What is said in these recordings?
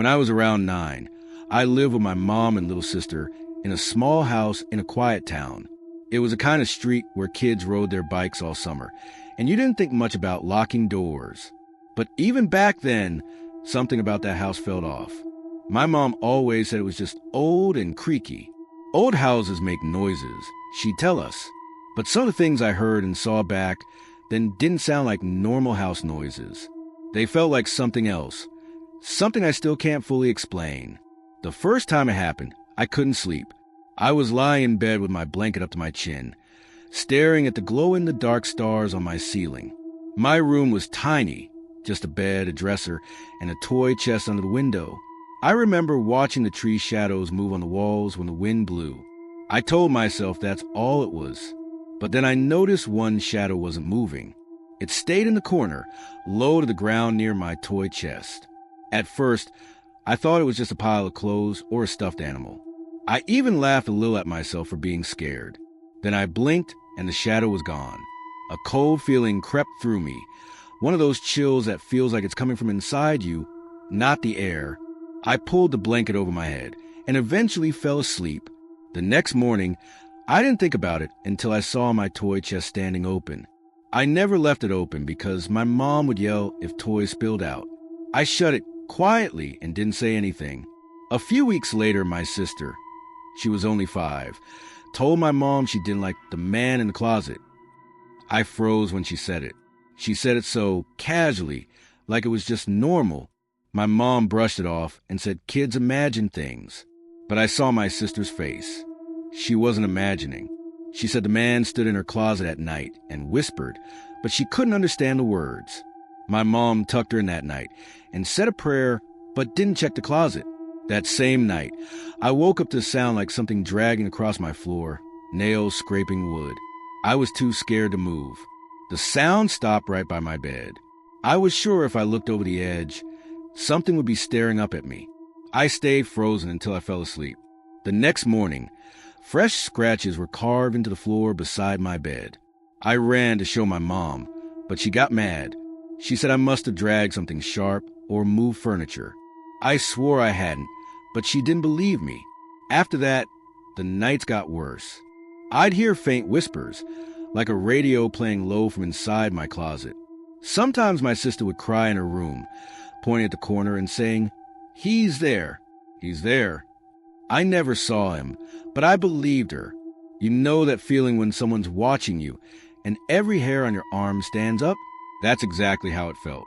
When I was around 9, I lived with my mom and little sister in a small house in a quiet town. It was a kind of street where kids rode their bikes all summer, and you didn't think much about locking doors. But even back then, something about that house felt off. My mom always said it was just old and creaky. Old houses make noises, she'd tell us. But some of the things I heard and saw back then didn't sound like normal house noises. They felt like something else, something I still can't fully explain. The first time it happened, I couldn't sleep. I was lying in bed with my blanket up to my chin, staring at the glow-in-the-dark stars on my ceiling. My room was tiny, just a bed, a dresser, and a toy chest under the window. I remember watching the tree shadows move on the walls when the wind blew. I told myself that's all it was. But then I noticed one shadow wasn't moving. It stayed in the corner, low to the ground near my toy chest. At first, I thought it was just a pile of clothes or a stuffed animal. I even laughed a little at myself for being scared. Then I blinked and the shadow was gone. A cold feeling crept through me, one of those chills that feels like it's coming from inside you, not the air. I pulled the blanket over my head and eventually fell asleep. The next morning, I didn't think about it until I saw my toy chest standing open. I never left it open because my mom would yell if toys spilled out. I shut it quietly and didn't say anything. A few weeks later, my sister, she was only 5, told my mom she didn't like the man in the closet. I froze when she said it. She said it so casually, like it was just normal. My mom brushed it off and said kids imagine things. But I saw my sister's face. She wasn't imagining. She said the man stood in her closet at night and whispered, but she couldn't understand the words. My mom tucked her in that night and said a prayer, but didn't check the closet. That same night, I woke up to sound like something dragging across my floor, nails scraping wood. I was too scared to move. The sound stopped right by my bed. I was sure if I looked over the edge, something would be staring up at me. I stayed frozen until I fell asleep. The next morning, fresh scratches were carved into the floor beside my bed. I ran to show my mom, but she got mad. She said I must have dragged something sharp or moved furniture. I swore I hadn't, but she didn't believe me. After that, the nights got worse. I'd hear faint whispers, like a radio playing low from inside my closet. Sometimes my sister would cry in her room, pointing at the corner and saying, "He's there. He's there." I never saw him, but I believed her. You know that feeling when someone's watching you and every hair on your arm stands up? That's exactly how it felt.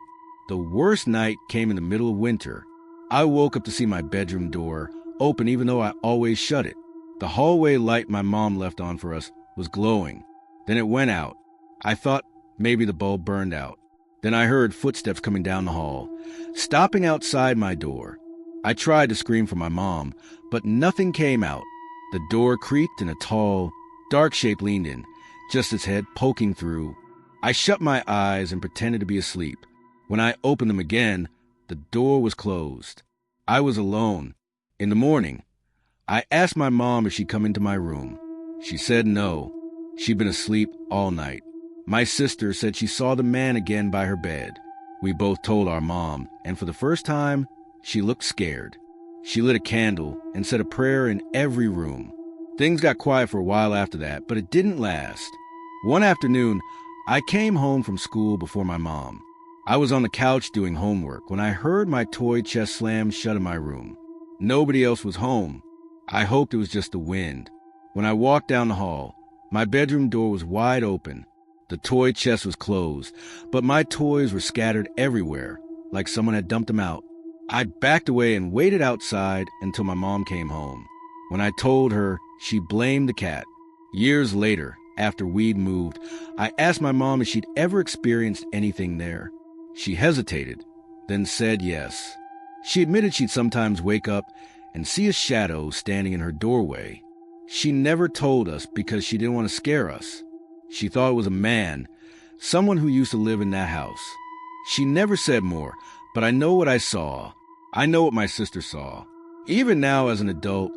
The worst night came in the middle of winter. I woke up to see my bedroom door open even though I always shut it. The hallway light my mom left on for us was glowing. Then it went out. I thought maybe the bulb burned out. Then I heard footsteps coming down the hall, stopping outside my door. I tried to scream for my mom, but nothing came out. The door creaked and a tall, dark shape leaned in, just its head poking through. I shut my eyes and pretended to be asleep. When I opened them again, the door was closed. I was alone. In the morning, I asked my mom if she'd come into my room. She said no. She'd been asleep all night. My sister said she saw the man again by her bed. We both told our mom, and for the first time, she looked scared. She lit a candle and said a prayer in every room. Things got quiet for a while after that, but it didn't last. One afternoon, I came home from school before my mom. I was on the couch doing homework when I heard my toy chest slam shut in my room. Nobody else was home. I hoped it was just the wind. When I walked down the hall, my bedroom door was wide open. The toy chest was closed, but my toys were scattered everywhere, like someone had dumped them out. I backed away and waited outside until my mom came home. When I told her, she blamed the cat. Years later, after we'd moved, I asked my mom if she'd ever experienced anything there. She hesitated, then said yes. She admitted she'd sometimes wake up and see a shadow standing in her doorway. She never told us because she didn't want to scare us. She thought it was a man, someone who used to live in that house. She never said more, but I know what I saw. I know what my sister saw. Even now as an adult,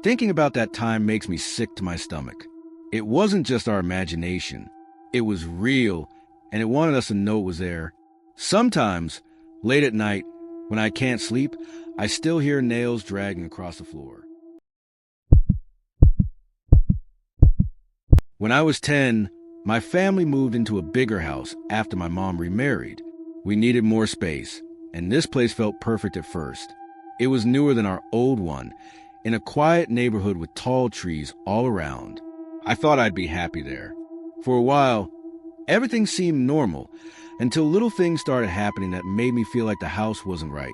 thinking about that time makes me sick to my stomach. It wasn't just our imagination. It was real, and it wanted us to know it was there. Sometimes, late at night, when I can't sleep, I still hear nails dragging across the floor. When I was 10, my family moved into a bigger house after my mom remarried. We needed more space, and this place felt perfect at first. It was newer than our old one, in a quiet neighborhood with tall trees all around. I thought I'd be happy there. For a while, everything seemed normal, until little things started happening that made me feel like the house wasn't right.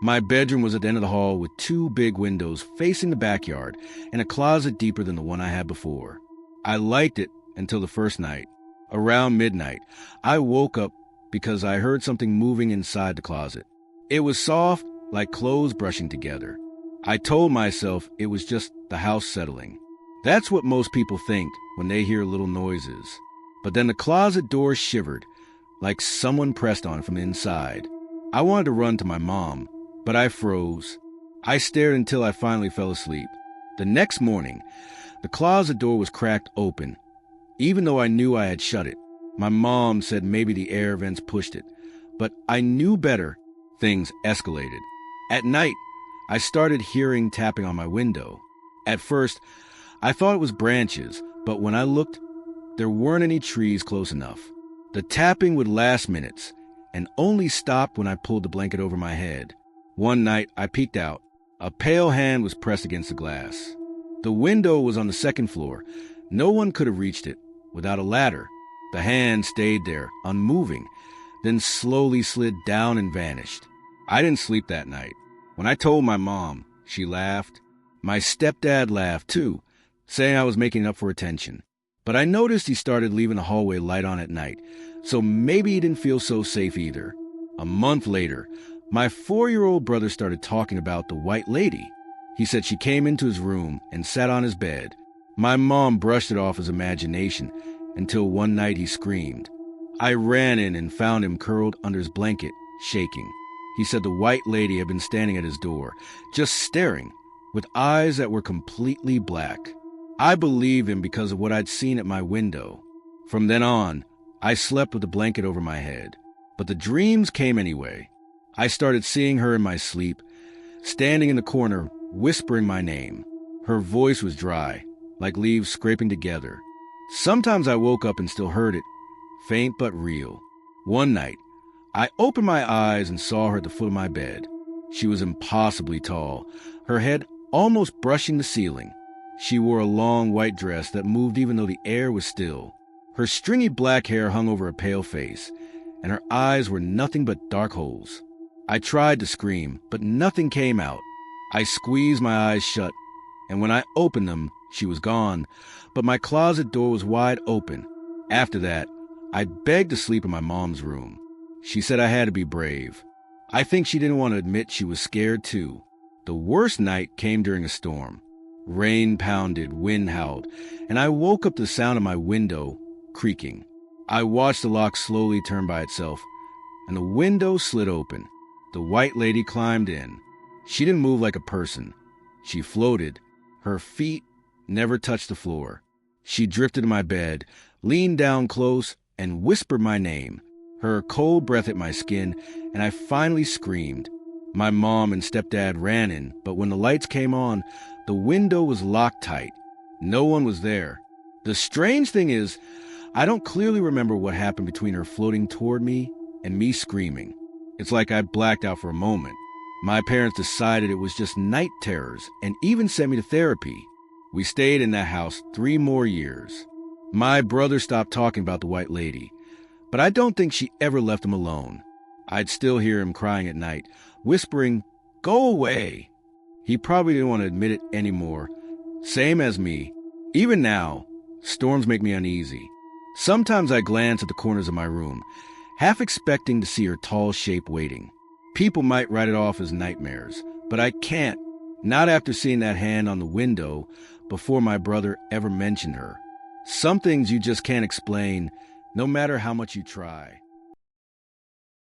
My bedroom was at the end of the hall with 2 big windows facing the backyard and a closet deeper than the one I had before. I liked it until the first night. Around midnight, I woke up because I heard something moving inside the closet. It was soft, like clothes brushing together. I told myself it was just the house settling. That's what most people think when they hear little noises. But then the closet door shivered, like someone pressed on it from inside. I wanted to run to my mom, but I froze. I stared until I finally fell asleep. The next morning, the closet door was cracked open, even though I knew I had shut it. My mom said maybe the air vents pushed it, but I knew better. Things escalated. At night, I started hearing tapping on my window. At first, I thought it was branches, but when I looked, there weren't any trees close enough. The tapping would last minutes, and only stopped when I pulled the blanket over my head. One night, I peeked out. A pale hand was pressed against the glass. The window was on the second floor. No one could have reached it without a ladder. The hand stayed there, unmoving, then slowly slid down and vanished. I didn't sleep that night. When I told my mom, she laughed. My stepdad laughed too, saying I was making up for attention. But I noticed he started leaving the hallway light on at night, so maybe he didn't feel so safe either. A month later, my 4-year-old brother started talking about the white lady. He said she came into his room and sat on his bed. My mom brushed it off as imagination until one night he screamed. I ran in and found him curled under his blanket, shaking. He said the white lady had been standing at his door, just staring, with eyes that were completely black. I believed him because of what I'd seen at my window. From then on, I slept with a blanket over my head. But the dreams came anyway. I started seeing her in my sleep, standing in the corner, whispering my name. Her voice was dry, like leaves scraping together. Sometimes I woke up and still heard it, faint but real. One night, I opened my eyes and saw her at the foot of my bed. She was impossibly tall, her head almost brushing the ceiling. She wore a long white dress that moved even though the air was still. Her stringy black hair hung over a pale face, and her eyes were nothing but dark holes. I tried to scream, but nothing came out. I squeezed my eyes shut, and when I opened them, she was gone, but my closet door was wide open. After that, I begged to sleep in my mom's room. She said I had to be brave. I think she didn't want to admit she was scared too. The worst night came during a storm. Rain pounded, wind howled, and I woke up to the sound of my window creaking. I watched the lock slowly turn by itself, and the window slid open. The white lady climbed in. She didn't move like a person. She floated. Her feet never touched the floor. She drifted to my bed, leaned down close, and whispered my name. Her cold breath hit my skin, and I finally screamed. My mom and stepdad ran in, but when the lights came on, the window was locked tight. No one was there. The strange thing is, I don't clearly remember what happened between her floating toward me and me screaming. It's like I blacked out for a moment. My parents decided it was just night terrors and even sent me to therapy. We stayed in that house 3 more years. My brother stopped talking about the white lady, but I don't think she ever left him alone. I'd still hear him crying at night, whispering, "Go away." He probably didn't want to admit it anymore. Same as me. Even now, storms make me uneasy. Sometimes I glance at the corners of my room, half expecting to see her tall shape waiting. People might write it off as nightmares, but I can't. Not after seeing that hand on the window before my brother ever mentioned her. Some things you just can't explain, no matter how much you try.